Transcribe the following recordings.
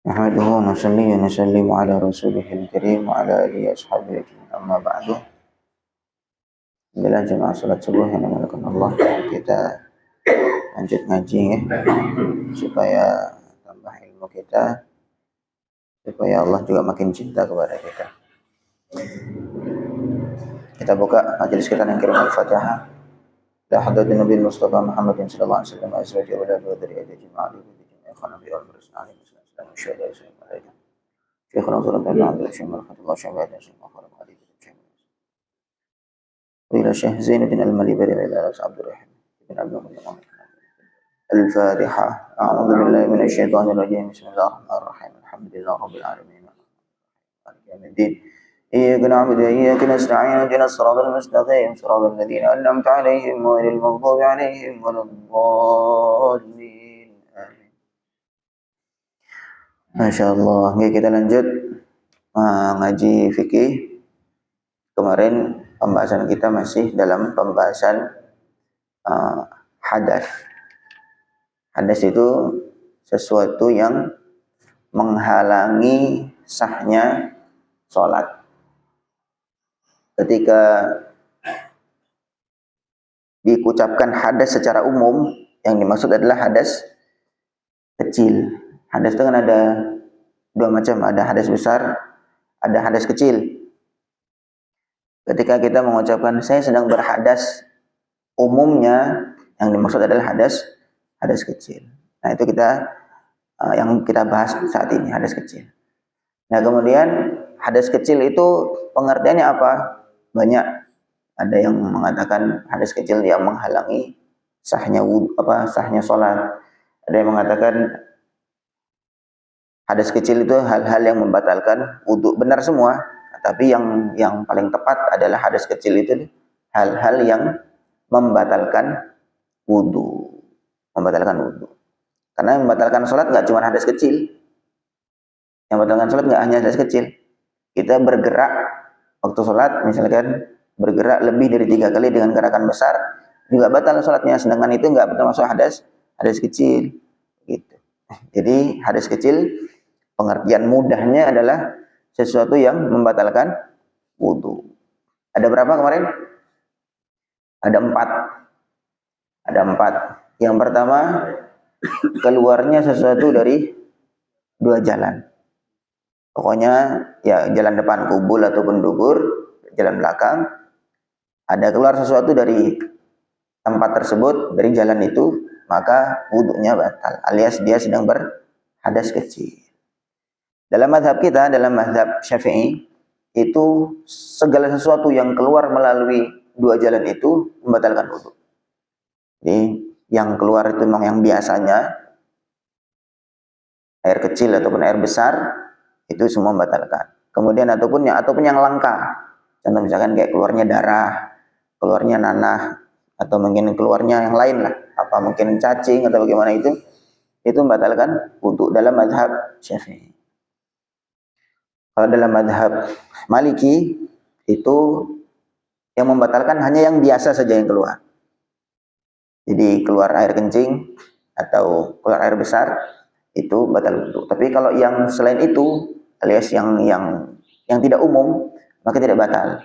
نحمده ونصلي ونسلم على رسوله الكريم وعلى آله وأصحابه أجمعين. أما بعد, bila jemaah salat subuh yang dimuliakan Allah, kita lanjut ngaji ya, supaya tambah ilmu kita, supaya Allah juga makin cinta kepada kita. Kita buka majelis kita dengan kirim Al-Fatihah. La hadratin Nabi Mustafa Muhammadin sallallahu alaihi wasallam azwaji wa awladu wa dzurriyyati ajma'in bi jami'i khanabi wal mursalin sallallahu alaihi wasallam. Syekhuna Abdul Rahman Abdul Syekh Rahmatullah Syabad Syekh Muhammad Ali bin Syekh. Ila Syekh Zainuddin Al-Malibari wa ila Abdul Rahim bin Abdul Muhammad. Al-Fatihah. A'udzu billahi minasy syaithanir rajim. Bismillahirrahmanirrahim. Alhamdulillahirabbil alamin. Maliki yaumiddin. إياك نعبد وإياك نستعين اهدنا الصراط المستقيم صراط الذين أنعمت عليهم غير المغضوب عليهم ولا الضالين آمين. Masya Allah. Oke, kita lanjut ngaji fikih. Kemarin pembahasan kita masih dalam pembahasan hadas. Hadas itu sesuatu yang menghalangi sahnya sholat. Ketika diucapkan hadas secara umum, yang dimaksud adalah hadas kecil. Hadas itu kan ada dua macam, ada hadas besar, ada hadas kecil. Ketika kita mengucapkan saya sedang berhadas, umumnya yang dimaksud adalah hadas kecil. Nah, itu kita yang kita bahas saat ini, hadas kecil. Nah, kemudian hadas kecil itu pengertiannya apa? Banyak. Ada yang mengatakan hadas kecil yang menghalangi sahnya sahnya sholat. Ada yang mengatakan hadas kecil itu hal-hal yang membatalkan wudu. Benar semua, tapi yang paling tepat adalah hadas kecil itu hal-hal yang membatalkan wudu. Karena yang membatalkan sholat nggak cuma hadas kecil. Yang membatalkan sholat nggak hanya hadas kecil. Kita bergerak waktu sholat, misalkan bergerak lebih dari 3 kali dengan gerakan besar, juga batal sholatnya. Sedangkan itu nggak termasuk hadas kecil. Gitu. Jadi hadas kecil pengertian mudahnya adalah sesuatu yang membatalkan wudu. Ada berapa kemarin? Ada 4. Yang pertama, keluarnya sesuatu dari 2 jalan. Pokoknya ya jalan depan kubul ataupun dubur, jalan belakang, ada keluar sesuatu dari tempat tersebut, dari jalan itu, maka wudunya batal, alias dia sedang berhadas kecil. Dalam mazhab kita, dalam mazhab Syafi'i, itu segala sesuatu yang keluar melalui 2 jalan itu membatalkan wudu. Jadi yang keluar itu memang yang biasanya air kecil ataupun air besar, itu semua membatalkan. Kemudian ataupun yang langka. Contoh misalkan kayak keluarnya darah, keluarnya nanah, atau mungkin keluarnya yang lain lah. Apa mungkin cacing atau bagaimana itu membatalkan wudu dalam mazhab Syafi'i. Kalau dalam mazhab Maliki itu yang membatalkan hanya yang biasa saja yang keluar. Jadi keluar air kencing atau keluar air besar itu batal wudu. Tapi kalau yang selain itu, alias yang tidak umum, maka tidak batal.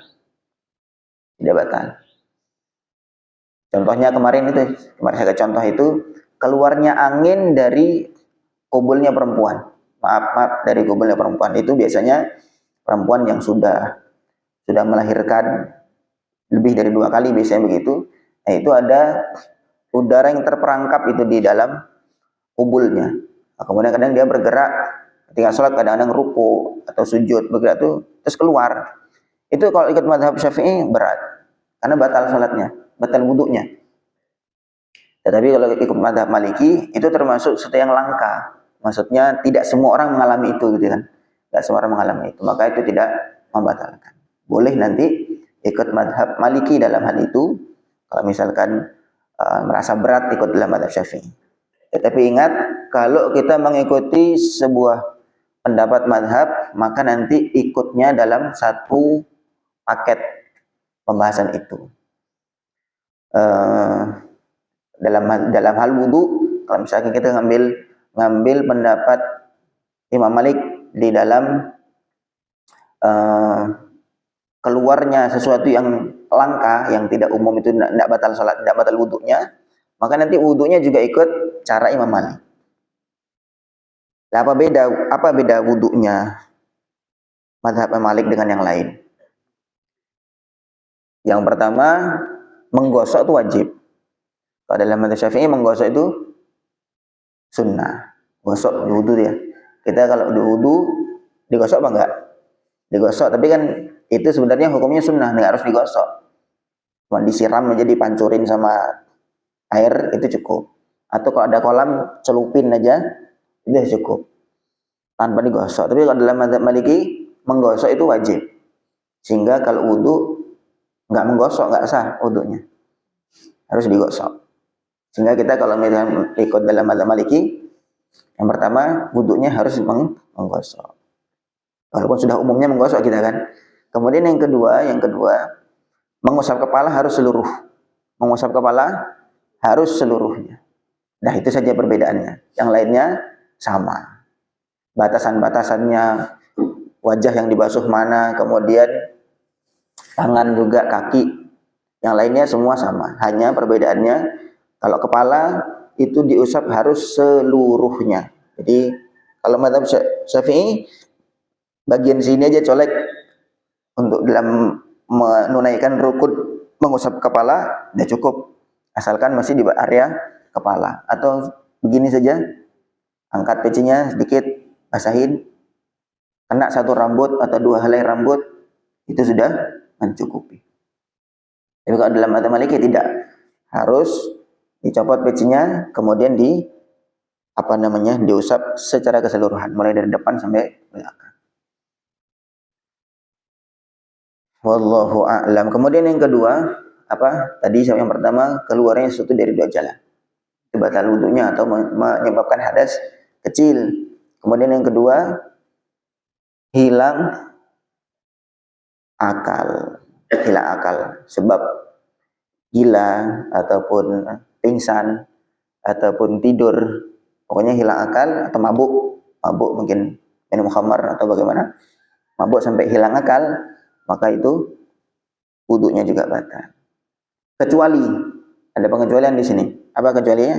Contohnya kemarin saya contoh itu keluarnya angin dari kubulnya perempuan. Maaf dari kubulnya perempuan itu biasanya perempuan yang sudah melahirkan lebih dari 2 kali biasanya begitu. Nah, itu ada udara yang terperangkap itu di dalam kubulnya. Nah, kemudian kadang dia bergerak ketika sholat, kadang-kadang ruku atau sujud, bergerak tuh terus keluar. Itu kalau ikut mazhab Syafi'i berat, karena batal sholatnya, batal wudunya. Tetapi kalau ikut mazhab Maliki itu termasuk sesuatu yang langka. Maksudnya tidak semua orang mengalami itu, gitu kan? Tidak semua orang mengalami itu, maka itu tidak membatalkan. Boleh nanti ikut mazhab Maliki dalam hal itu, kalau misalkan merasa berat ikut dalam mazhab Syafi'i. Tetapi ingat, kalau kita mengikuti sebuah pendapat mazhab, maka nanti ikutnya dalam satu paket pembahasan itu. Dalam hal wudu, Kalau misalkan kita ngambil pendapat Imam Malik di dalam keluarnya sesuatu yang langka, yang tidak umum itu tidak batal salat, tidak batal wudunya, maka nanti wudunya juga ikut cara Imam Malik. Nah, apa beda wudunya mazhab Imam Malik dengan yang lain? Yang pertama, menggosok itu wajib. Kalau dalam mazhab Syafi'i menggosok itu sunnah. Gosok di wudu ya. Kita kalau di wudu digosok apa enggak? Digosok, tapi kan itu sebenarnya hukumnya sunnah, enggak harus digosok. Cuma disiram aja, dipancurin sama air itu cukup. Atau kalau ada kolam celupin aja itu cukup. Tanpa digosok. Tapi kalau dalam mazhab Maliki menggosok itu wajib. Sehingga kalau wudu enggak menggosok enggak sah wudunya. Harus digosok. Sehingga kita kalau misalnya ikut dalam mazhab Maliki, yang pertama wudunya harus menggosok. Walaupun sudah umumnya menggosok kita kan. Kemudian yang kedua, mengusap kepala harus seluruh. Mengusap kepala harus seluruhnya. Nah, itu saja perbedaannya. Yang lainnya sama. Batasan-batasannya, wajah yang dibasuh mana, kemudian tangan juga, kaki. Yang lainnya semua sama. Hanya perbedaannya, kalau kepala itu diusap harus seluruhnya. Jadi kalau mazhab Syafi'i bagian sini aja colek untuk dalam menunaikan rukun mengusap kepala udah cukup, asalkan masih di area kepala. Atau begini saja, angkat pecinya sedikit, basahin, kena satu rambut atau dua helai rambut, itu sudah mencukupi. Tapi kalau dalam mazhab Maliki tidak, harus dicopot pecinya, kemudian diusap secara keseluruhan, mulai dari depan sampai belakang. Wallahu a'lam. Kemudian yang kedua, tadi yang pertama, keluarnya sesuatu dari dua jalan, itu batal wudunya atau menyebabkan hadas kecil. Kemudian yang kedua, hilang akal. Sebab gila ataupun pingsan ataupun tidur, pokoknya hilang akal atau mabuk mungkin minum khamar atau bagaimana, mabuk sampai hilang akal, maka itu wudunya juga batal. Kecuali ada pengecualian di sini. Apa kecualinya?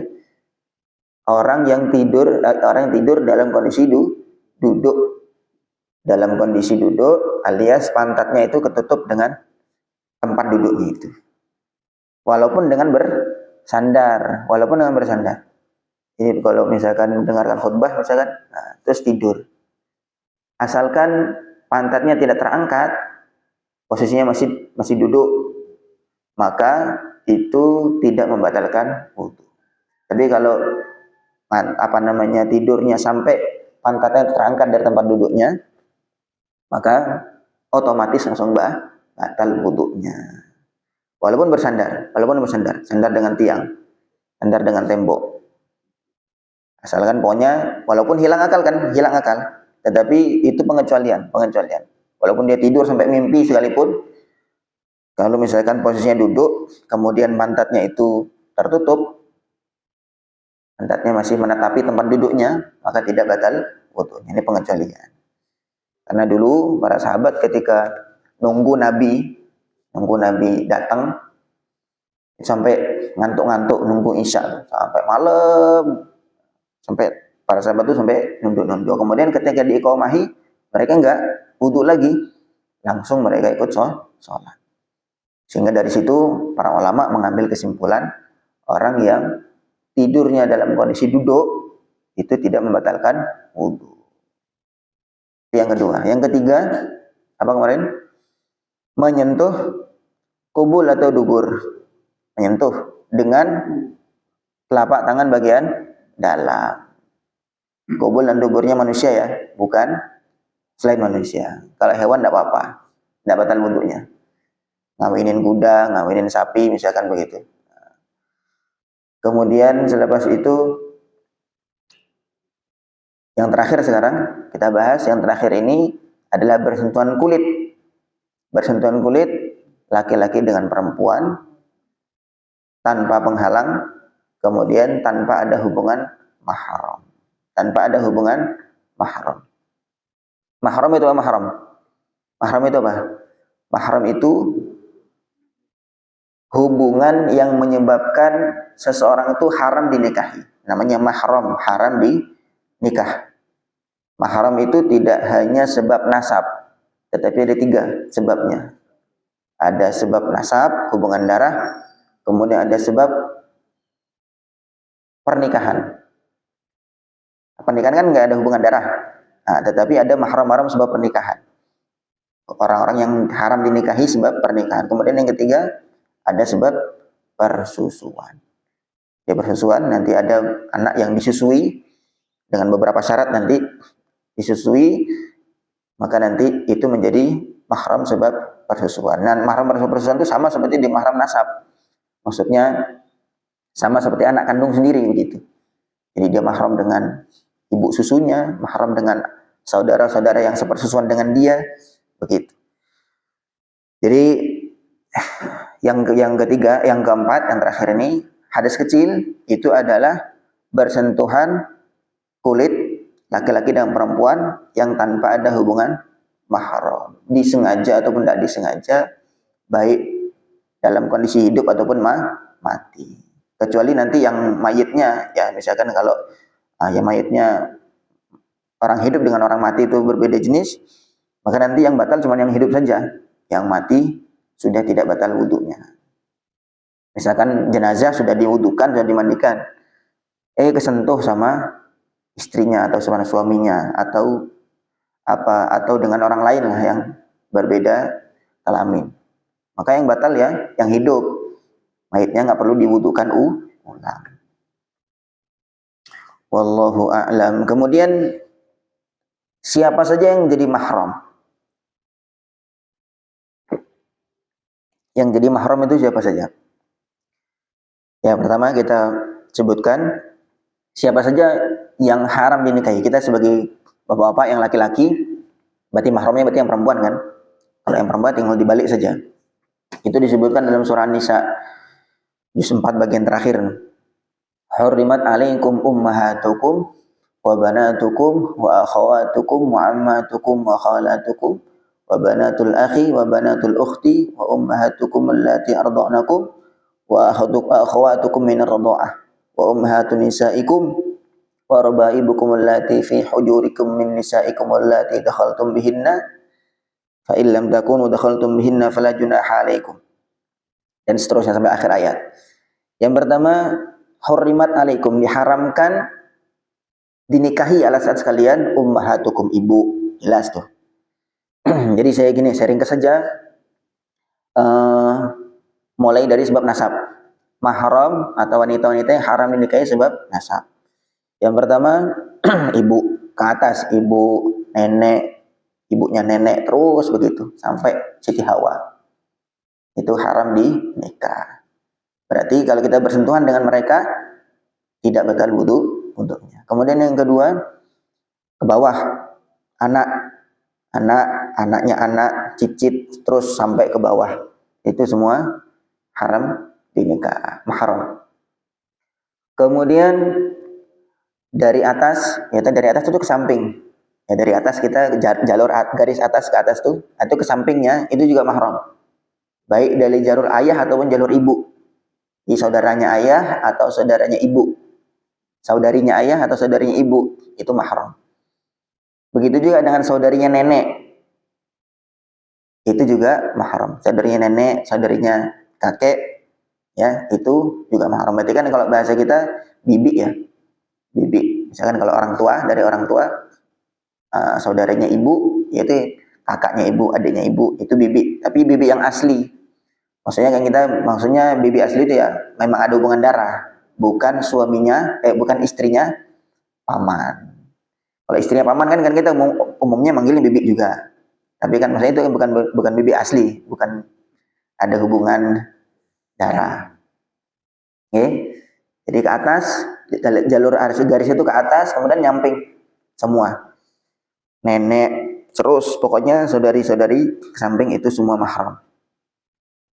Orang yang tidur dalam kondisi duduk. Dalam kondisi duduk alias pantatnya itu ketutup dengan tempat duduknya itu. Walaupun dengan bersandar. Jadi kalau misalkan mendengarkan khutbah misalkan, terus tidur. Asalkan pantatnya tidak terangkat, posisinya masih duduk, maka itu tidak membatalkan wudu. Tapi kalau tidurnya sampai pantatnya terangkat dari tempat duduknya, maka otomatis langsung batal wudunya. Walaupun bersandar, sandar dengan tiang, sandar dengan tembok. Asalkan pokoknya walaupun hilang akal, tetapi itu pengecualian. Walaupun dia tidur sampai mimpi sekalipun, kalau misalkan posisinya duduk, kemudian pantatnya itu tertutup, pantatnya masih menetapi tempat duduknya, maka tidak batal wudunya. Ini pengecualian. Karena dulu para sahabat ketika nunggu Nabi datang sampai ngantuk-ngantuk nunggu Isya sampai malam, sampai para sahabat itu sampai nunduk-nunduk. Kemudian ketika diiqomahi, mereka enggak wudu lagi, langsung mereka ikut sholat. Sehingga dari situ para ulama mengambil kesimpulan, orang yang tidurnya dalam kondisi duduk itu tidak membatalkan wudu. Yang kedua, yang ketiga, apa kemarin? Menyentuh kubul atau dubur. Menyentuh dengan telapak tangan bagian dalam. Kubul dan duburnya manusia ya, bukan selain manusia. Kalau hewan tidak apa-apa, tidak batal wudunya. Ngawinin kuda, ngawinin sapi, misalkan begitu. Kemudian selepas itu, yang terakhir sekarang kita bahas, yang terakhir ini adalah bersentuhan kulit. Bersentuhan kulit laki-laki dengan perempuan tanpa penghalang, kemudian tanpa ada hubungan mahram. Tanpa ada hubungan mahram. Mahram itu apa mahram? Mahram itu apa? Mahram itu hubungan yang menyebabkan seseorang itu haram dinikahi. Namanya mahram, haram dinikah. Mahram itu tidak hanya sebab nasab, tetapi ada 3 sebabnya. Ada sebab nasab, hubungan darah, kemudian ada sebab pernikahan. Pernikahan kan nggak ada hubungan darah, nah, tetapi ada mahram-mahram sebab pernikahan. Orang-orang yang haram dinikahi sebab pernikahan. Kemudian yang ketiga, ada sebab persusuan. Di persusuan nanti ada anak yang disusui dengan beberapa syarat, nanti disusui, maka nanti itu menjadi mahram sebab persusuan. Nah, mahram persusuan itu sama seperti di mahram nasab. Maksudnya sama seperti anak kandung sendiri begitu. Jadi dia mahram dengan ibu susunya, mahram dengan saudara-saudara yang sepersusuan dengan dia, begitu. Jadi yang ketiga, yang keempat, yang terakhir ini, hadas kecil itu adalah bersentuhan kulit laki-laki dan perempuan yang tanpa ada hubungan mahram, disengaja ataupun tidak disengaja, baik dalam kondisi hidup ataupun mati. Kecuali nanti yang mayitnya, ya misalkan kalau yang mayitnya orang hidup dengan orang mati itu berbeda jenis, maka nanti yang batal cuma yang hidup saja, yang mati sudah tidak batal wudhunya. Misalkan jenazah sudah diwudukan, sudah dimandikan, kesentuh sama istrinya atau sama suaminya atau dengan orang lain lah yang berbeda kelamin, maka yang batal ya yang hidup, mayitnya nggak perlu diwudukan ulang. Wallahu a'lam. Kemudian siapa saja yang jadi mahram? Yang jadi mahram itu siapa saja? Ya, pertama kita sebutkan siapa saja yang haram dinikahi. Kita sebagai bapak-bapak yang laki-laki, berarti mahramnya berarti yang perempuan kan? Kalau yang perempuan tinggal dibalik saja. Itu disebutkan dalam surah An-Nisa juz 4 bagian terakhir. Hurrimat alaikum ummahatukum wa banatukum wa akhawatukum wa ammatukum wa khalatukum wa banatul akhi wa banatul ukhti wa ummahatukum allati arda'nakum wa akhawatukum minar radha'ah wa ummahatun nisaikum wa rabaibukum allati fi hujurikum min nisaikum allati dakhaltum bihinna fa illam takunu dakhaltum bihinna fala junaha alaikum, dan seterusnya sampai akhir ayat. Yang pertama, hurrimat alaikum, diharamkan dinikahi ala saat sekalian ummahatukum, ibu, jelas tuh. Jadi saya gini, sharing saja, mulai dari sebab nasab. Mahram atau wanita-wanita yang haram dinikahi sebab nasab. Yang pertama, ibu ke atas, ibu, nenek, ibunya nenek, terus begitu sampai Siti Hawa. Itu haram dinikah. Berarti kalau kita bersentuhan dengan mereka tidak batal wudhu untuknya. Kemudian yang kedua, ke bawah, anaknya anak, cicit, terus sampai ke bawah. Itu semua haram dinikah, mahram. Kemudian dari atas, dari atas itu ke samping. Ya, dari atas kita jalur garis atas ke atas tuh, itu ke sampingnya itu juga mahram. Baik dari jalur ayah ataupun jalur ibu. Di saudaranya ayah atau saudaranya ibu, saudarinya ayah atau saudarinya ibu, itu mahram. Begitu juga dengan saudarinya nenek, itu juga mahram. Saudarinya nenek, saudarinya kakek, ya itu juga mahram. Berarti kan kalau bahasa kita bibi ya, bibi. Misalkan kalau orang tua, dari orang tua, saudaranya ibu, yaitu kakaknya ibu, adiknya ibu, itu bibi. Tapi bibi yang asli. Maksudnya bibi asli itu ya memang ada hubungan darah, bukan suaminya, bukan istrinya paman. Kalau istrinya paman kan kita umumnya manggilnya bibi juga. Tapi kan maksudnya itu bukan bibi asli, bukan ada hubungan darah. Oke. Jadi ke atas, jalur garis itu ke atas, kemudian nyamping semua. Nenek, terus pokoknya saudari-saudari ke samping itu semua mahram.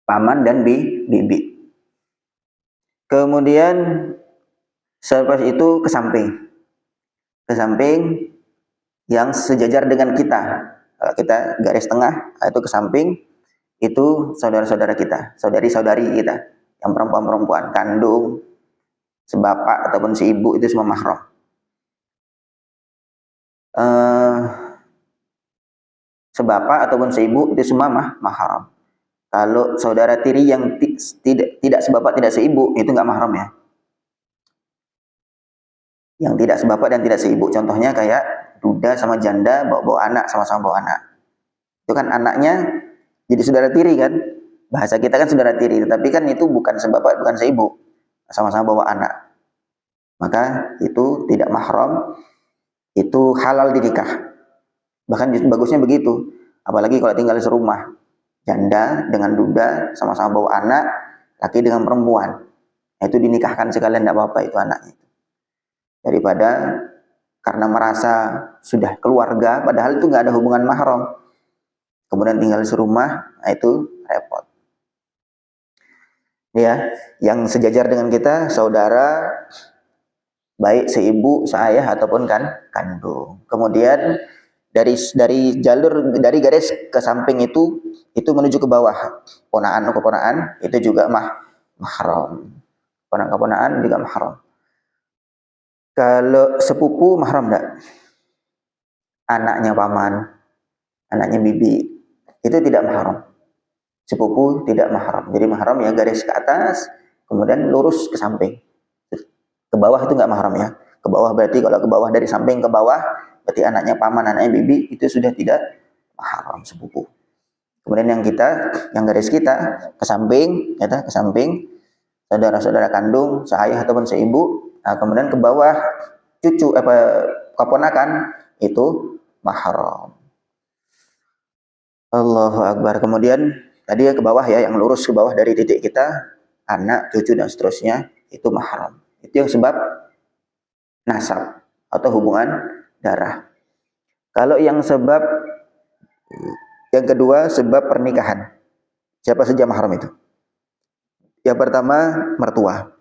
Paman dan bibi. Kemudian Selepas itu ke samping yang sejajar dengan kita. Kalau kita garis tengah, itu ke samping, itu saudara-saudara kita, saudari-saudari kita, yang perempuan-perempuan, kandung, sebapak ataupun si ibu, itu semua mahram. Sebapak ataupun seibu itu semua mahram. Kalau saudara tiri yang tidak sebapak tidak seibu itu nggak mahram ya. Yang tidak sebapak dan tidak seibu, contohnya kayak duda sama janda bawa anak, sama-sama bawa anak. Itu kan anaknya jadi saudara tiri kan. Bahasa kita kan saudara tiri, tapi kan itu bukan sebapak bukan seibu, sama-sama bawa anak. Maka itu tidak mahram, itu halal dinikah. Bahkan bagusnya begitu. Apalagi kalau tinggal serumah. Janda dengan duda, sama-sama bawa anak, laki dengan perempuan. Itu dinikahkan sekalian, tidak apa-apa itu anaknya. Daripada karena merasa sudah keluarga, padahal itu nggak ada hubungan mahram. Kemudian tinggal serumah, nah itu repot. Ya, yang sejajar dengan kita, saudara, baik seibu, seayah ataupun kandung. Kemudian dari garis ke samping itu menuju ke bawah, keponaan itu juga mahram. Keponaan juga mahram. Kalau sepupu mahram enggak? Anaknya paman, anaknya bibi, itu tidak mahram. Sepupu tidak mahram. Jadi mahram ya garis ke atas, kemudian lurus ke samping. Ke bawah itu enggak mahram ya. Ke bawah berarti kalau ke bawah dari samping ke bawah, berarti anaknya paman, anaknya bibi, itu sudah tidak mahram sepupu. Kemudian yang garis kita ke samping, saudara-saudara kandung, seayah ataupun seibu. Nah, kemudian ke bawah cucu keponakan itu mahram. Allahu Akbar. Kemudian tadi ya ke bawah ya, yang lurus ke bawah dari titik kita, anak, cucu dan seterusnya itu mahram. Itu yang sebab nasab atau hubungan darah. Kalau yang kedua sebab pernikahan. Siapa saja mahram itu? Yang pertama mertua.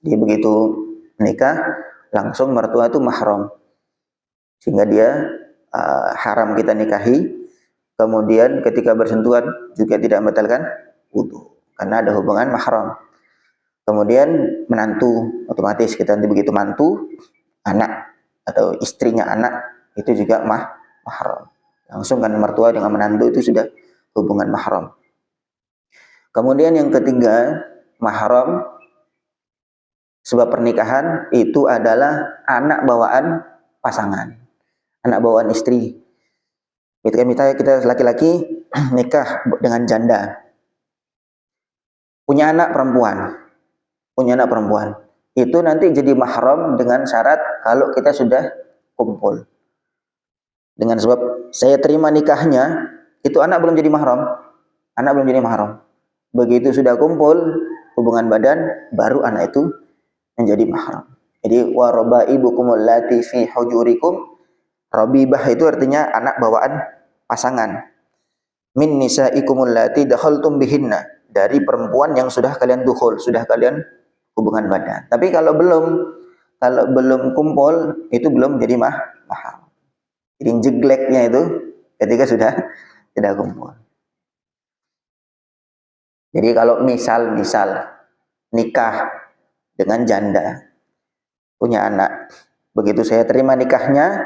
Jadi begitu menikah langsung mertua itu mahram. Sehingga dia haram kita nikahi. Kemudian ketika bersentuhan juga tidak membatalkan wudu karena ada hubungan mahram. Kemudian menantu, otomatis kita nanti begitu mantu, anak atau istrinya anak itu juga mahram. Langsung kan mertua dengan menantu itu sudah hubungan mahram. Kemudian yang ketiga mahram sebab pernikahan itu adalah anak bawaan pasangan, anak bawaan istri. Ketika kita laki-laki nikah dengan janda, punya anak perempuan, itu nanti jadi mahram dengan syarat kalau kita sudah kumpul. Dengan sebab saya terima nikahnya, itu anak belum jadi mahram. Begitu sudah kumpul hubungan badan, baru anak itu menjadi mahram. Jadi warabaibukumul lati fi hujurikum. Rabibah itu artinya anak bawaan pasangan. Min nisaikumul lati dakhaltum bihinna, dari perempuan yang sudah kalian dukhul, sudah kalian hubungan badan. Tapi kalau belum kumpul itu belum jadi mahram. Jadi jegleknya itu ketika sudah tidak kumpul. Jadi kalau misal nikah dengan janda, punya anak, begitu saya terima nikahnya,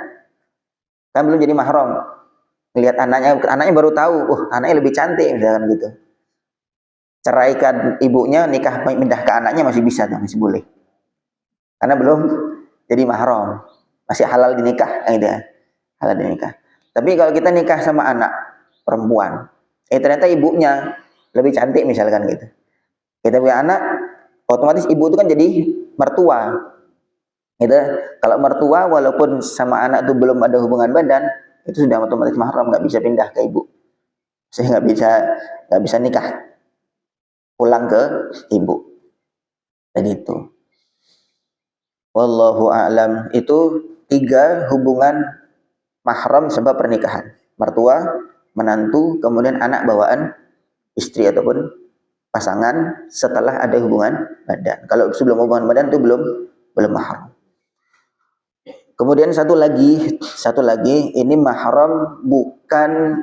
kan belum jadi mahram. Lihat anaknya baru tahu, anaknya lebih cantik misalkan gitu. Ceraikan ibunya, nikah pindah ke anaknya masih bisa, masih boleh. Karena belum jadi mahram, masih halal dinikah, gitu ya. Halal dinikah. Tapi kalau kita nikah sama anak perempuan, ternyata ibunya lebih cantik misalkan gitu. Kita punya anak, otomatis ibu itu kan jadi mertua. Gitu. Kalau mertua walaupun sama anak itu belum ada hubungan badan, itu sudah otomatis mahram, nggak bisa pindah ke ibu. Saya nggak bisa nikah pulang ke ibu. Dan itu. Wallahu a'lam. Itu 3 hubungan mahram sebab pernikahan. Mertua, menantu, kemudian anak bawaan istri ataupun pasangan setelah ada hubungan badan. Kalau sebelum hubungan badan itu belum mahram. Kemudian satu lagi ini mahram bukan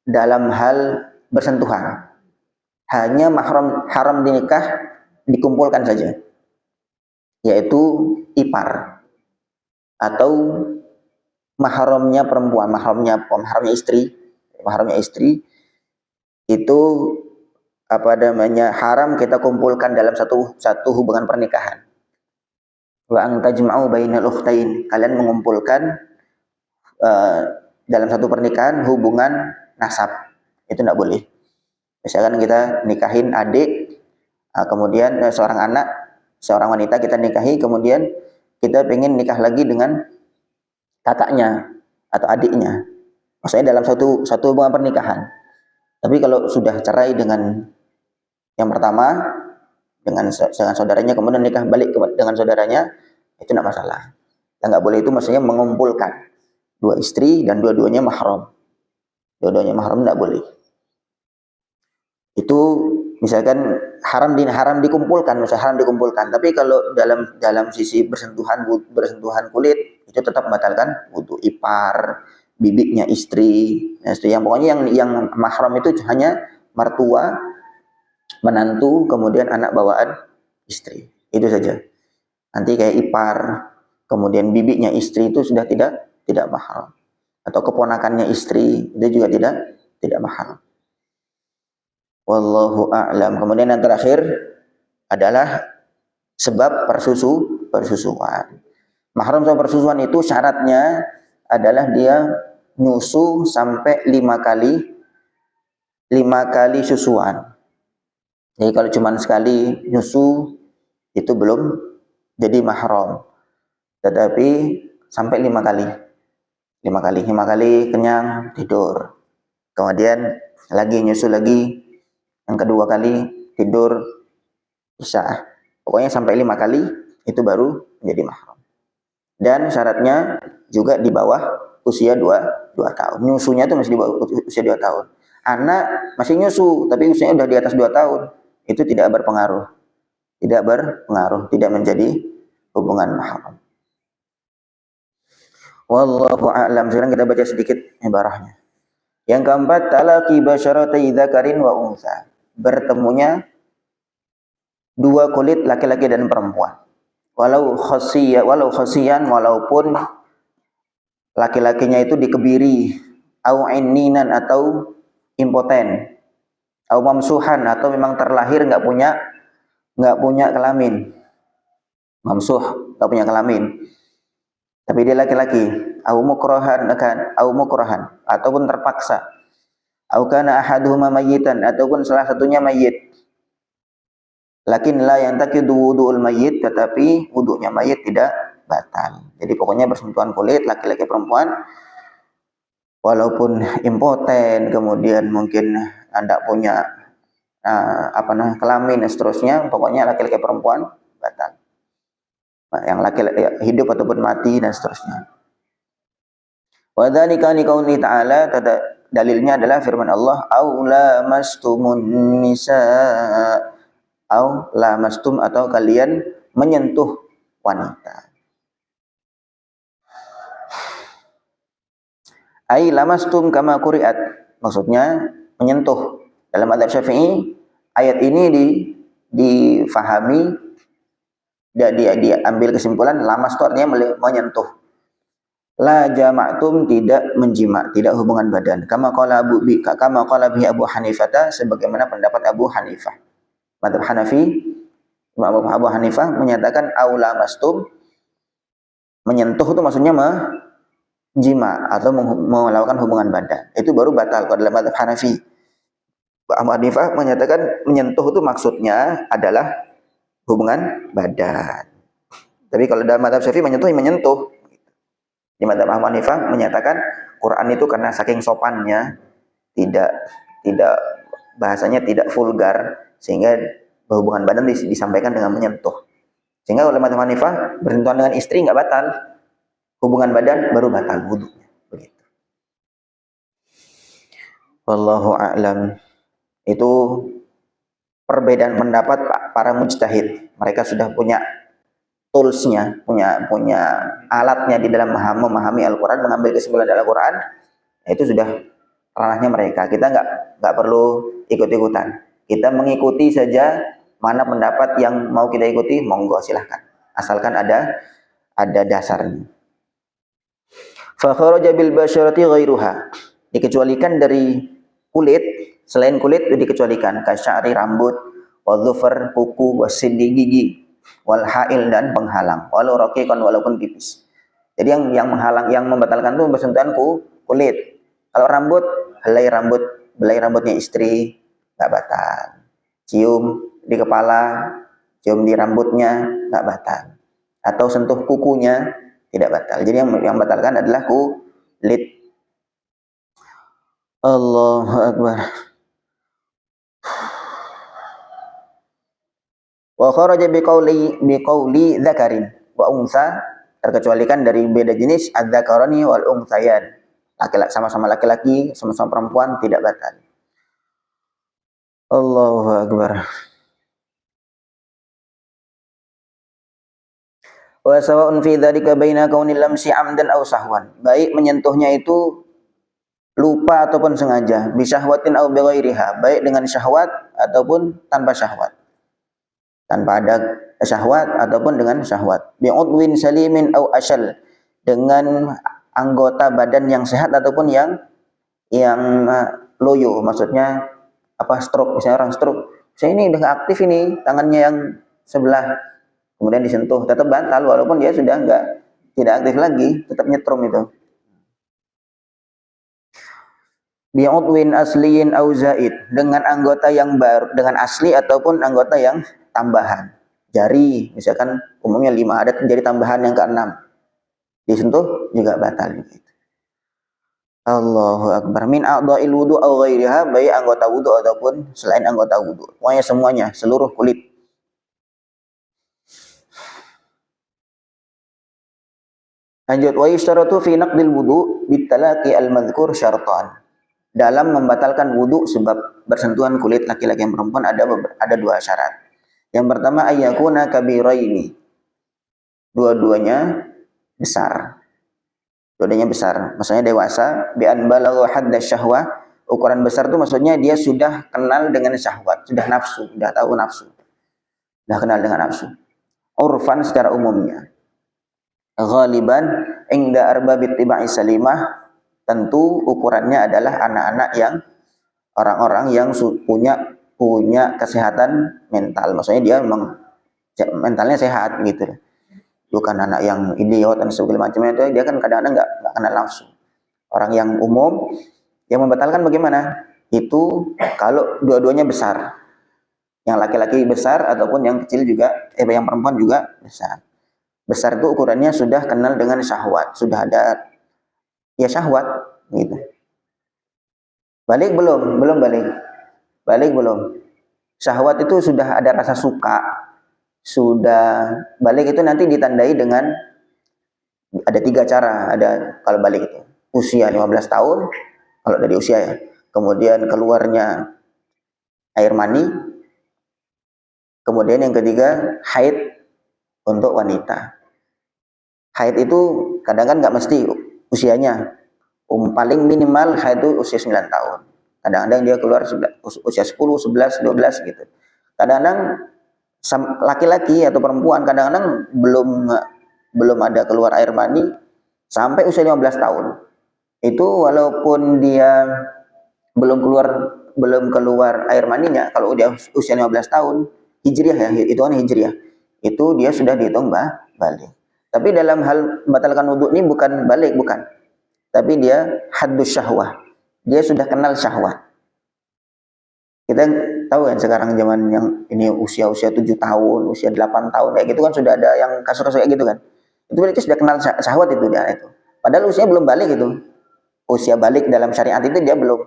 dalam hal bersentuhan. Hanya haram dinikah dikumpulkan saja, yaitu ipar atau mahramnya perempuan, mahramnya istri itu haram kita kumpulkan dalam satu hubungan pernikahan. Wa ang tajma'u bainal ukhtain, kalian mengumpulkan dalam satu pernikahan hubungan nasab, itu tidak boleh. Misalkan kita nikahin adik, kemudian seorang wanita kita nikahi, kemudian kita pengen nikah lagi dengan kakaknya atau adiknya. Maksudnya dalam satu hubungan pernikahan. Tapi kalau sudah cerai dengan yang pertama, dengan saudaranya, kemudian nikah balik dengan saudaranya, itu tidak masalah. Yang nggak boleh itu maksudnya mengumpulkan dua istri dan dua-duanya mahram. Dua-duanya mahram tidak boleh. Itu misalkan haram dikumpulkan. Tapi kalau dalam sisi bersentuhan kulit, itu tetap membatalkan wudu. Ipar, bibiknya istri, yang pokoknya yang mahram itu hanya mertua, menantu, kemudian anak bawaan istri. Itu saja. Nanti kayak ipar, kemudian bibiknya istri itu sudah tidak mahram. Atau keponakannya istri itu juga tidak mahram. Wallahu a'lam. Kemudian yang terakhir adalah sebab persusuan. Mahram sama persusuan itu syaratnya adalah dia nyusu sampai 5 kali susuan. Jadi kalau cuma sekali nyusu itu belum jadi mahram. Tetapi sampai 5 kali. 5 kali kenyang tidur. Kemudian lagi nyusu lagi. Yang kedua kali tidur isya. Pokoknya sampai 5 kali itu baru menjadi mahram. Dan syaratnya juga di bawah usia 2 tahun. Nyusunya itu masih di bawah usia 2 tahun. Anak masih nyusu tapi usianya udah di atas 2 tahun. Itu tidak berpengaruh. Tidak menjadi hubungan mahram. Wallahu a'lam. Sekarang kita baca sedikit ibarahnya. Yang keempat, talaqi basyaratai dzakarin wa unsa. Bertemunya dua kulit laki-laki dan perempuan. Walaupun laki-lakinya itu dikebiri, au inninan atau impoten, au mamsuhan atau memang terlahir nggak punya kelamin. Mamsuh, nggak punya kelamin. Tapi dia laki-laki, au mukrahan ataupun terpaksa. Au kana ahaduhuma mayyitan ataupun salah satunya mayit. Lakin la yantaqidu wudu'ul mayyit, tetapi wudunya mayit tidak batal. Jadi pokoknya bersentuhan kulit laki-laki perempuan walaupun impoten, kemudian mungkin Anda punya kelamin dan seterusnya, pokoknya laki-laki perempuan batal. Yang laki-laki hidup ataupun mati dan seterusnya. Wa dzalika liqauli ta'ala, dalilnya adalah firman Allah, aula mastumun nisa, au lamastum atau kalian menyentuh wanita. Ai lamastum kama quri'at, maksudnya menyentuh. Dalam mazhab Syafi'i ayat ini difahami dan diambil kesimpulan lamas itu artinya menyentuh. La jama'tum, tidak menjima, tidak hubungan badan. Kama qala bi Abu Hanifah, sebagaimana pendapat Abu Hanifah. Mazhab Hanafi, Imam Abu Hanifah menyatakan aula mastum, menyentuh itu maksudnya menjima atau melakukan hubungan badan. Itu baru batal kalau dalam mazhab Hanafi. Abu Hanifah menyatakan menyentuh itu maksudnya adalah hubungan badan. Tapi kalau dalam mazhab Syafi'i menyentuh. Di mazhab Abu Hanifah menyatakan Quran itu karena saking sopannya, tidak bahasanya tidak vulgar, sehingga hubungan badan disampaikan dengan menyentuh. Sehingga oleh mazhab Hanifah bersentuhan dengan istri nggak batal, hubungan badan baru batal wudunya. Begitu. Wallahu a'lam. Itu perbedaan pendapat para mujtahid. Mereka sudah punya toolsnya, punya alatnya di dalam memahami Al-Quran, mengambil kesimpulan dari Al-Quran. Itu sudah ranahnya mereka. Kita nggak perlu ikut-ikutan. Kita mengikuti saja mana pendapat yang mau kita ikuti, monggo silahkan. Asalkan ada dasarnya. Fa kharaja bil basyarati ghairuha. Dikecualikan dari kulit, selain kulit itu dikecualikan, kasyari rambut, wadhufar kuku, wasidi gigi, wal hail dan penghalang, walau raqiqan walaupun tipis. Jadi yang menghalang, yang membatalkan itu bersentuhan kulit. Kalau rambut, belai rambutnya istri nggak batal. Cium di kepala, cium di rambutnya nggak batal. Atau sentuh kukunya tidak batal. Jadi yang batalkan adalah kulit. Allahu Akbar. Wa kharaja biqauli dzakarin wa unsa, terkecualikan dari beda jenis adzakarani wal unsayan. Laki-laki sama-sama laki-laki, sama-sama perempuan tidak batal. Allahu Akbar. Wa sawa'un fi dzalika baina kaunil lamsi amdan aw sahwan. Baik menyentuhnya itu lupa ataupun sengaja, bisyahwatin aw bighairiha, baik dengan syahwat ataupun tanpa syahwat. Tanpa ada syahwat ataupun dengan syahwat. Bi'udwin salimin aw asyal, dengan anggota badan yang sehat ataupun yang loyo, maksudnya stroke, misalnya orang stroke, saya ini udah nggak aktif ini, tangannya yang sebelah, kemudian disentuh, tetap batal walaupun dia sudah tidak aktif lagi, tetap nyetrum itu. Bi'udwin asliyin au zaid, dengan anggota yang baru, dengan asli ataupun anggota yang tambahan. Jari misalkan umumnya 5, ada jari tambahan yang ke-6, disentuh juga batal gitu. Allahu Akbar. Min a'dha'il wudu aw ghairiha, baik anggota wudu ataupun selain anggota wudu. Semuanya, seluruh kulit. Lanjut, wa yashtaratu fi naqdil wudu bitalaqi al-madhkur syartan. Dalam membatalkan wudu sebab bersentuhan kulit laki-laki dan perempuan ada 2 syarat. Yang pertama ayyakuna kabiraini. Dua-duanya besar. Dua-duanya besar, maksudnya dewasa, bi an balagha hadda syahwah. Ukuran besar itu maksudnya dia sudah kenal dengan syahwat, sudah nafsu, sudah tahu nafsu. Sudah kenal dengan nafsu. Urfan secara umumnya. Ghaliban inda arbabit tibai salimah, tentu ukurannya adalah anak-anak yang orang-orang yang punya kesehatan mental, maksudnya dia memang mentalnya sehat gitu. Bukan anak yang idiot dan segala macamnya, itu dia kan kadang-kadang nggak kenal nafsu. Orang yang umum yang membatalkan bagaimana? Itu kalau dua-duanya besar, yang laki-laki besar ataupun yang kecil juga, yang perempuan juga besar. Besar itu ukurannya sudah kenal dengan syahwat, sudah ada syahwat gitu. Balik belum belum. Syahwat itu sudah ada rasa suka, sudah balik itu nanti ditandai dengan ada 3 cara. Ada kalau balik itu usia 15 tahun kalau dari usia ya, kemudian keluarnya air mani, kemudian yang ketiga haid untuk wanita. Haid itu kadang kan nggak mesti usianya, paling minimal haid itu usia 9 tahun, kadang-kadang dia keluar usia 10, 11, 12 gitu. Kadang-kadang laki-laki atau perempuan kadang-kadang belum ada keluar air mani sampai usia 15 tahun. Itu walaupun dia belum keluar air maninya, kalau udah usia 15 tahun hijriah ya, hitungan hijriah, itu dia sudah dihitung balik. Tapi dalam hal membatalkan wudu ini bukan balik, bukan. Tapi dia haddus syahwah. Dia sudah kenal syahwat. Kita tahu kan sekarang zaman yang ini usia-usia 7 tahun, usia 8 tahun kayak gitu kan sudah ada yang kasus-kasus kayak gitu kan. Itu berarti sudah kenal syahwat itu dia itu. Padahal usianya belum balik itu. Usia balik dalam syariat itu dia belum.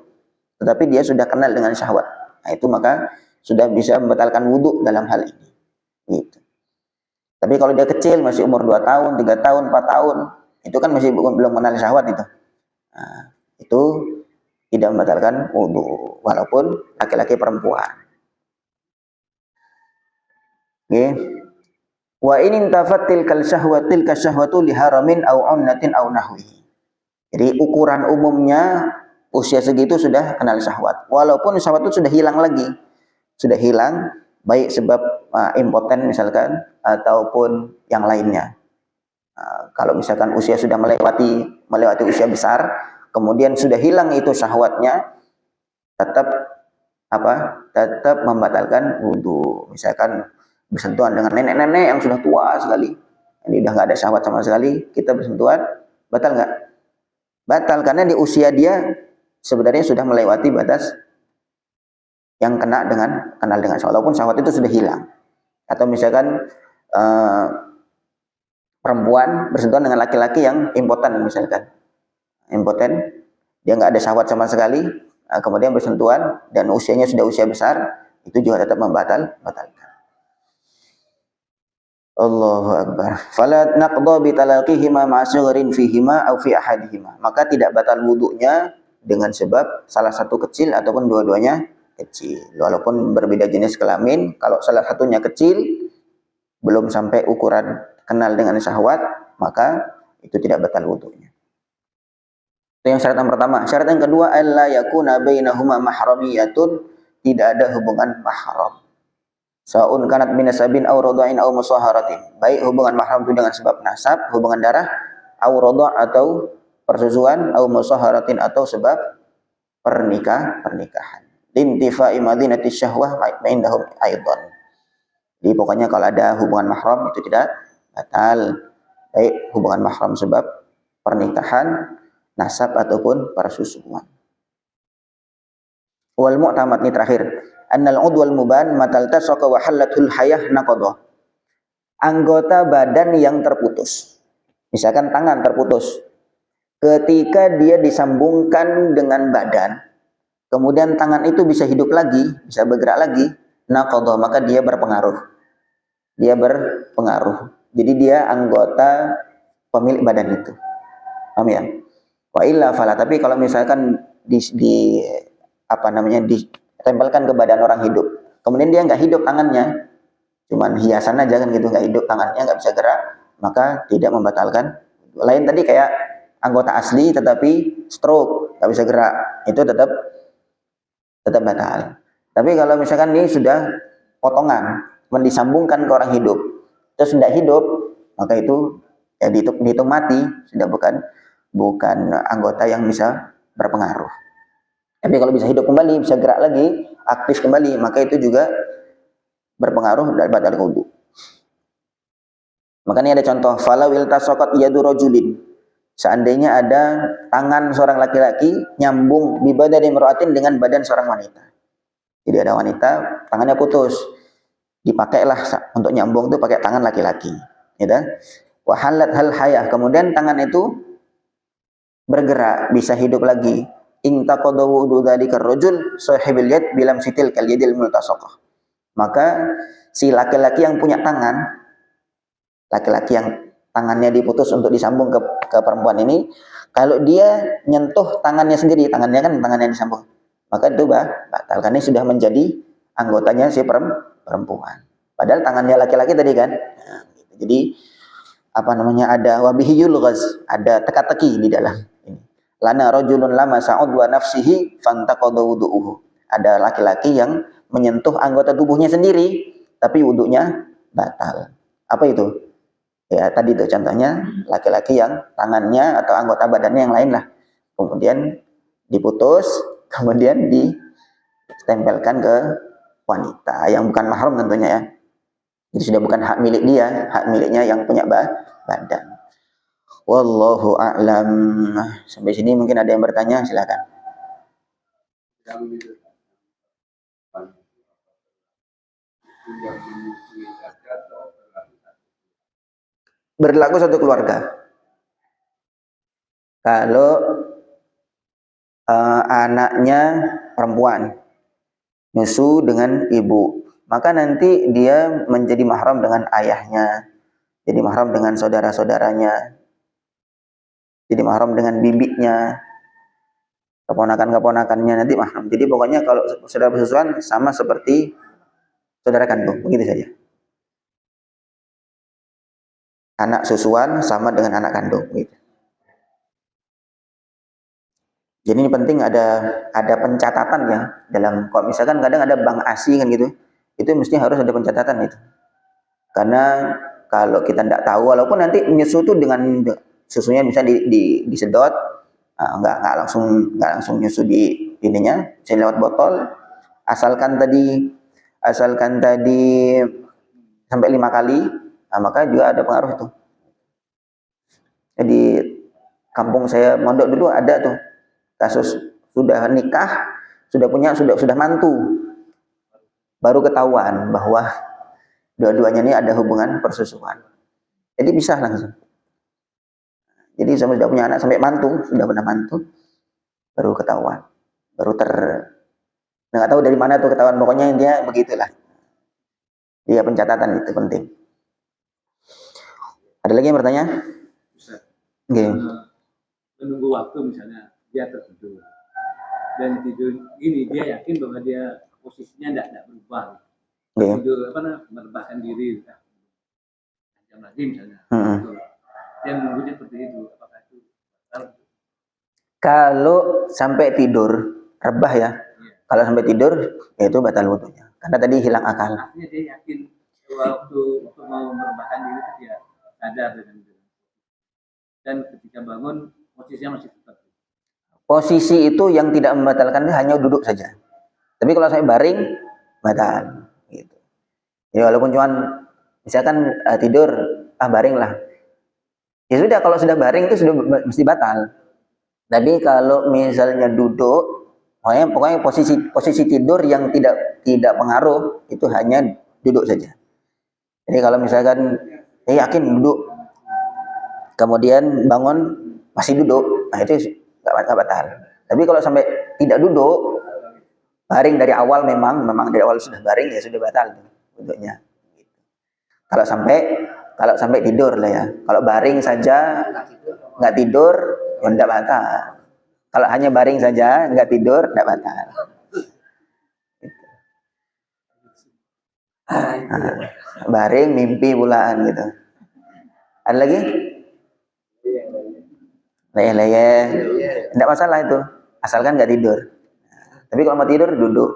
Tetapi dia sudah kenal dengan syahwat. Nah, itu maka sudah bisa membatalkan wudu dalam hal ini. Gitu. Tapi kalau dia kecil, masih umur 2 tahun, 3 tahun, 4 tahun, itu kan masih belum kenal syahwat itu. Nah, itu tidak membatalkan wudu walaupun laki-laki perempuan. Nggih. Wa in intafat tilkal syahwatu li haramin au unnatin au nahwihi. Jadi ukuran umumnya usia segitu sudah kenal syahwat. Walaupun syahwat itu sudah hilang lagi. Sudah hilang baik sebab impoten misalkan ataupun yang lainnya. Kalau misalkan usia sudah melewati usia besar, kemudian sudah hilang itu syahwatnya, tetap tetap membatalkan wudhu. Misalkan bersentuhan dengan nenek-nenek yang sudah tua sekali, ini udah nggak ada syahwat sama sekali, kita bersentuhan, batal nggak? Batal, karena di usia dia sebenarnya sudah melewati batas yang kenal dengan syahwat, walaupun syahwat itu sudah hilang. Atau misalkan perempuan bersentuhan dengan laki-laki yang impoten, misalkan impoten, dia nggak ada syahwat sama sekali, kemudian bersentuhan dan usianya sudah usia besar, itu juga tetap batalkan. Allahu Akbar. Fala naqda bi talaqihima ma'a sigharin fihima aw fi ahadihima. Maka tidak batal wudunya dengan sebab salah satu kecil ataupun dua-duanya kecil. Walaupun berbeda jenis kelamin, kalau salah satunya kecil belum sampai ukuran kenal dengan syahwat, maka itu tidak batal wudunya. Itu yang syarat yang pertama. Syarat yang kedua, alla yakuna bainahuma mahramiyatun, tidak ada hubungan mahram. Sa'un kanat binasabin aw radha'in aw musaharatin. Baik hubungan mahram itu dengan sebab nasab, hubungan darah, aw radha' atau persusuan, aw musaharatin atau sebab pernikahan. Lintifa'i madinati syahwah ma'indahum aidan. Jadi pokoknya kalau ada hubungan mahram itu tidak batal. Baik hubungan mahram sebab pernikahan, nasab ataupun persusuan. Wal mu'tamad, ini terakhir. Annal udwal muban matal tasaqa wa halatul hayah naqadha. Anggota badan yang terputus. Misalkan tangan terputus. Ketika dia disambungkan dengan badan, kemudian tangan itu bisa hidup lagi, bisa bergerak lagi, naqadha, maka dia berpengaruh. Dia berpengaruh. Jadi dia anggota pemilik badan itu. Paham ya? Wa illa fala, tapi kalau misalkan ditempelkan ke badan orang hidup, kemudian dia nggak hidup tangannya, cuman hiasan aja kan gitu, nggak hidup tangannya, nggak bisa gerak, maka tidak membatalkan. Lain tadi kayak anggota asli tetapi stroke, nggak bisa gerak, itu tetap batal. Tapi kalau misalkan ini sudah potongan, disambungkan ke orang hidup, terus tidak hidup, maka itu ya dihitung mati, sudah bukan anggota yang bisa berpengaruh. Tapi kalau bisa hidup kembali, bisa gerak lagi, aktif kembali, maka itu juga berpengaruh dan batal wudu. Makanya ada contoh, falawil tasaqat yadu rajulin. Seandainya ada tangan seorang laki-laki nyambung bi badani imra'atin dengan badan seorang wanita. Jadi ada wanita tangannya putus, dipakailah untuk nyambung itu pakai tangan laki-laki, gitu. Wa halat hal hayah, kemudian tangan itu bergerak, bisa hidup lagi. Intaqada wudu dzalika ar-rajul sahibil yad bilam sitil kal yadil multasaqah. Maka si laki-laki yang punya tangan, laki-laki yang tangannya diputus untuk disambung ke perempuan ini, kalau dia nyentuh tangannya sendiri, tangannya disambung, maka itu batal, karena sudah menjadi anggotanya si perempuan. Padahal tangannya laki-laki tadi kan. Nah, jadi ada wabihi yulghaz, ada teka-teki di dalam ini. Lana rajulun lama sa'ud wa nafsihi fantaqada wudu'uhu. Ada laki-laki yang menyentuh anggota tubuhnya sendiri tapi wudunya batal. Apa itu? Ya tadi itu contohnya, laki-laki yang tangannya atau anggota badannya yang lain lah, kemudian diputus, kemudian ditempelkan ke wanita yang bukan mahram tentunya ya. Jadi sudah bukan hak milik dia, hak miliknya yang punya badan. Wallahu a'lam. Sampai sini mungkin ada yang bertanya, silakan. Berlaku satu keluarga. Kalau anaknya perempuan nyusu dengan ibu, maka nanti dia menjadi mahram dengan ayahnya, jadi mahram dengan saudara-saudaranya, jadi mahram dengan bibinya, keponakan-keponakannya nanti mahram. Jadi pokoknya kalau saudara bersusuan sama seperti saudara kandung, begitu saja. anak susuan sama dengan anak kandung gitu. Jadi ini penting ada pencatatan ya dalam, kalau misalkan kadang ada bank ASI kan gitu, itu mesti harus ada pencatatan itu. Karena kalau kita tidak tahu, walaupun nanti menyusu itu dengan susunya bisa disedot, nggak langsung nyusu di ininya, saya lewat botol, asalkan tadi sampai 5 kali, maka juga ada pengaruh itu. Jadi kampung saya mondok dulu ada tuh kasus sudah nikah, sudah mantu, baru ketahuan bahwa dua-duanya ini ada hubungan persusuan. Jadi bisa langsung. Jadi sama sudah punya anak sampai mantu, sudah pernah mantu, baru ketahuan, baru nggak tahu dari mana tuh ketahuan, pokoknya dia begitulah. Dia pencatatan itu penting. Ada lagi yang bertanya? Okay. Menunggu waktu misalnya dia tertidur dan tidur ini dia yakin bahwa dia posisinya tidak berubah. Tidur merebahkan diri jam lagi misalnya. Dia menunggunya seperti itu. Apakah itu kalau sampai tidur rebah ya? Kalau sampai tidur ya itu batal wudunya. Karena tadi hilang akal. Artinya dia yakin waktu mau merebahkan diri itu dia sadar dengan itu. Dan ketika bangun posisinya masih tetap. Posisi itu yang tidak membatalkan hanya duduk saja. Tapi kalau saya baring batal. Gitu. Ya walaupun cuman misalkan tidur, baring lah. Ya sudah, kalau sudah baring itu sudah mesti batal. Tapi kalau misalnya duduk, pokoknya posisi tidur yang tidak pengaruh itu hanya duduk saja. Jadi kalau misalkan yakin duduk, kemudian bangun masih duduk, nah itu nggak batal. Tapi kalau sampai tidak duduk, baring dari awal memang dari awal sudah baring, ya sudah batal duduknya. Kalau sampai tidur lah ya. Kalau baring saja nggak tidur, ya tidak batal. Kalau hanya baring saja nggak tidur, tidak batal. Baring mimpi pulaan gitu. Ada lagi? Leyeh-leyeh, tidak masalah itu, asalkan nggak tidur. Tapi kalau mau tidur duduk.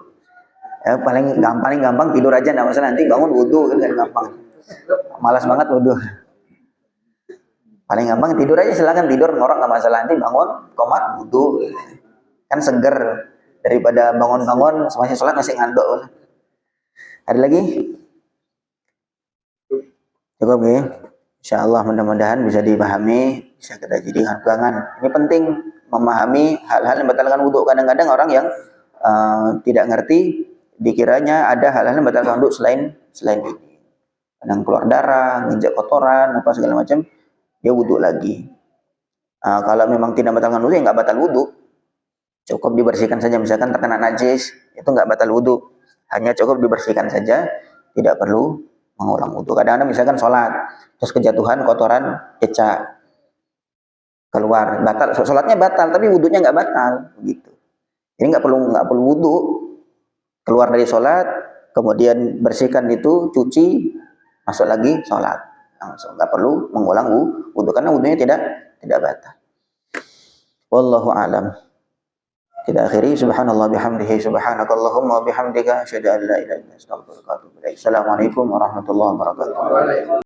Ya, paling gampang tidur aja, nggak masalah. Nanti bangun wudhu kan gampang. Malas banget wudhu. Paling gampang tidur aja, silakan tidur ngorok nggak masalah. Nanti bangun komat wudhu, kan seger daripada bangun masih sholat masih ngantuk. Ada lagi? Cukup ya. Insyaallah mudah-mudahan bisa dipahami, bisa kita jadikan pegangan. Ini penting memahami hal-hal yang membatalkan wudhu. Kadang-kadang orang yang tidak ngerti, dikiranya ada hal-hal yang membatalkan wudhu selain ini. Kadang keluar darah, nginjak kotoran, apa segala macam, dia wudhu lagi. Kalau memang tidak membatalkan wudhu, ya nggak batal wudhu. Cukup dibersihkan saja. Misalkan terkena najis, itu nggak batal wudhu. Hanya cukup dibersihkan saja, tidak perlu mengulang wudhu. Kadang-kadang misalkan sholat, terus kejatuhan kotoran cecak keluar, batal, sholatnya batal, tapi wudhunya nggak batal, begitu. Jadi nggak perlu wudhu, keluar dari sholat, kemudian bersihkan itu, cuci, masuk lagi sholat, langsung, nggak perlu mengulang wudhu karena wudhunya tidak batal. Wallahu a'lam. Kita akhiri, subhanallah bihamdihi, subhanakallahumma bihamdika, asyhadu an la ilaha illa anta, astaghfiruka wa atubu ilaik. Assalamualaikum warahmatullahi wabarakatuh.